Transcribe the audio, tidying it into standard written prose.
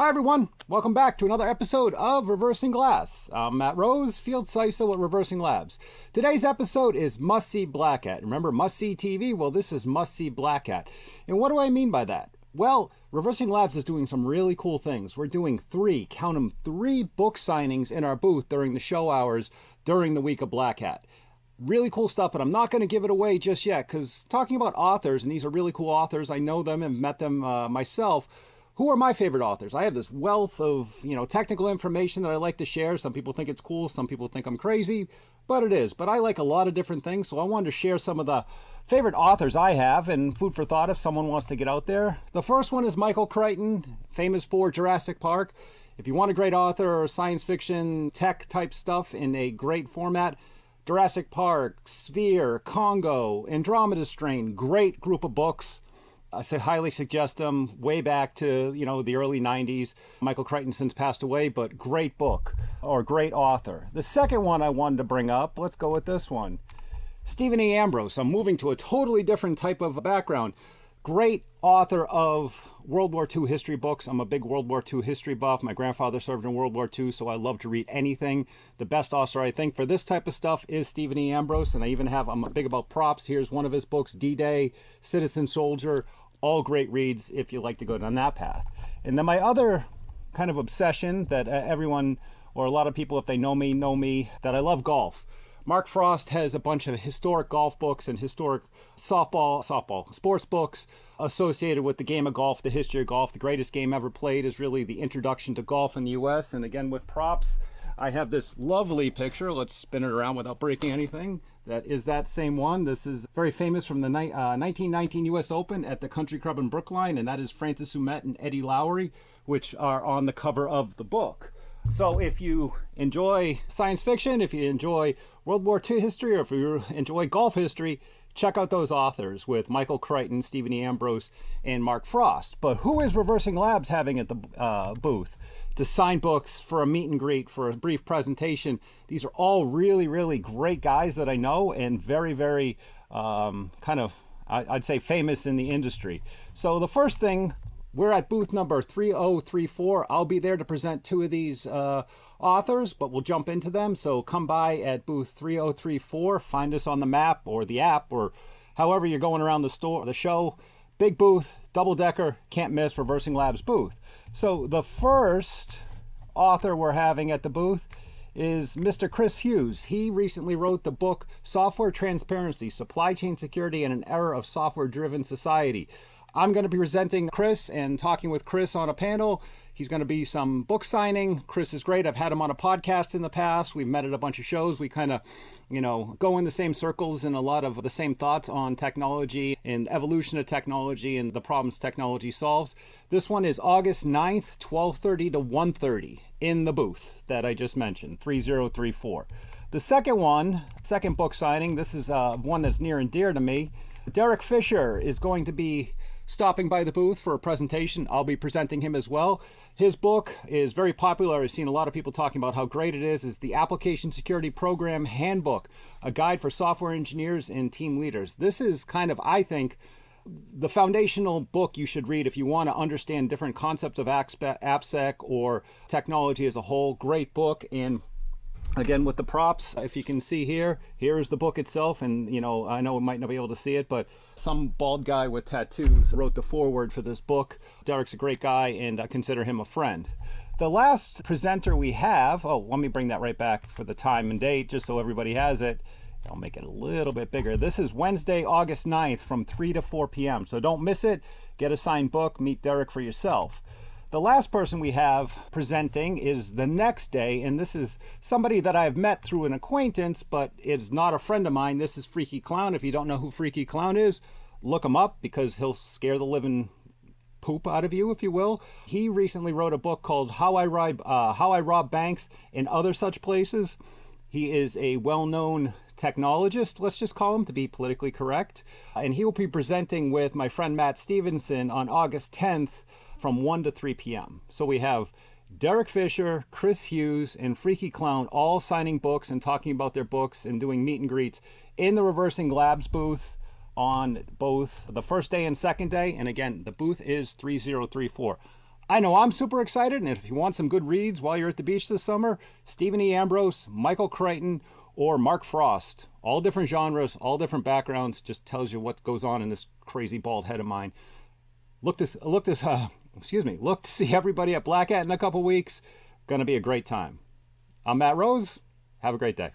Hi everyone, welcome back to another episode of Reversing Glass. I'm Matt Rose, Field CISO at Reversing Labs. Today's episode is Must See Black Hat. Remember Must See TV? Well, this is Must See Black Hat. And what do I mean by that? Well, Reversing Labs is doing some really cool things. We're doing count them, three book signings in our booth during the show hours during the week of Black Hat. Really cool stuff, but I'm not going to give it away just yet because talking about authors, and these are really cool authors, I know them and met them myself. Who are my favorite authors? I have this wealth of, technical information that I like to share. Some people think it's cool. Some people think I'm crazy, but it is. But I like a lot of different things, so I wanted to share some of the favorite authors I have and food for thought if someone wants to get out there. The first one is Michael Crichton, famous for Jurassic Park. If you want a great author or science fiction tech type stuff in a great format, Jurassic Park, Sphere, Congo, Andromeda Strain, great group of books. I highly suggest them way back to, the early 90s. Michael Crichton since passed away, but great book or great author. The second one I wanted to bring up, let's go with this one. Stephen E. Ambrose. I'm moving to a totally different type of background. Great author of World War II history books. I'm a big World War II history buff. My grandfather served in World War II, so I love to read anything. The best author, I think, for this type of stuff is Stephen E. Ambrose, and I'm big about props. Here's one of his books, D-Day, Citizen Soldier. All great reads if you like to go down that path. And then my other kind of obsession that everyone, or a lot of people, if they know me, that I love golf. Mark Frost has a bunch of historic golf books and historic softball sports books associated with the game of golf, the history of golf. The greatest game ever played is really the introduction to golf in the U.S. And again, with props, I have this lovely picture. Let's spin it around without breaking anything. That is that same one. This is very famous from the 1919 U.S. Open at the Country Club in Brookline, and that is Francis Ouimet and Eddie Lowry, which are on the cover of the book. So if you enjoy science fiction, if you enjoy World War II history, or if you enjoy golf history, check out those authors with Michael Crichton, Stephen E. Ambrose, and Mark Frost. But who is Reversing Labs having at the booth to sign books, for a meet and greet, for a brief presentation? These are all really, really great guys that I know and very, very I'd say famous in the industry. So the first thing, we're at booth number 3034. I'll be there to present two of these authors, but we'll jump into them. So come by at booth 3034. Find us on the map or the app or however you're going around the show. Big booth, double-decker, can't miss Reversing Labs booth. So the first author we're having at the booth is Mr. Chris Hughes. He recently wrote the book Software Transparency, Supply Chain Security in an Era of Software-Driven Society. I'm going to be presenting Chris and talking with Chris on a panel. He's going to be some book signing. Chris is great. I've had him on a podcast in the past. We've met at a bunch of shows. We kind of, go in the same circles and a lot of the same thoughts on technology and evolution of technology and the problems technology solves. This one is August 9th, 12:30 to 1:30 in the booth that I just mentioned, 3034. The second book signing, this is one that's near and dear to me. Derek Fisher is going to be stopping by the booth for a presentation. I'll be presenting him as well. His book is very popular. I've seen a lot of people talking about how great it is. It's the Application Security Program Handbook, a guide for software engineers and team leaders. This is kind of, I think, the foundational book you should read if you want to understand different concepts of AppSec or technology as a whole. Great book. And again, with the props, if you can see here is the book itself. And, I know we might not be able to see it, but some bald guy with tattoos wrote the foreword for this book. Derek's a great guy, and I consider him a friend. The last presenter we have, let me bring that right back for the time and date, just so everybody has it. I'll make it a little bit bigger. This is Wednesday, August 9th from 3 to 4 p.m. So don't miss it. Get a signed book. Meet Derek for yourself. The last person we have presenting is the next day, and this is somebody that I've met through an acquaintance, but is not a friend of mine. This is Freaky Clown. If you don't know who Freaky Clown is, look him up because he'll scare the living poop out of you, if you will. He recently wrote a book called How I Rob Banks and Other Such Places. He is a well-known technologist, let's just call him to be politically correct. And he will be presenting with my friend Matt Stevenson on August 10th from 1 to 3 p.m. So we have Derek Fisher, Chris Hughes, and Freaky Clown all signing books and talking about their books and doing meet and greets in the Reversing Labs booth on both the first day and second day. And again, the booth is 3034. I know I'm super excited, and if you want some good reads while you're at the beach this summer, Stephen E. Ambrose, Michael Crichton, or Mark Frost. All different genres, all different backgrounds, just tells you what goes on in this crazy bald head of mine. Look to see everybody at Black Hat in a couple weeks. Gonna be a great time. I'm Matt Rose. Have a great day.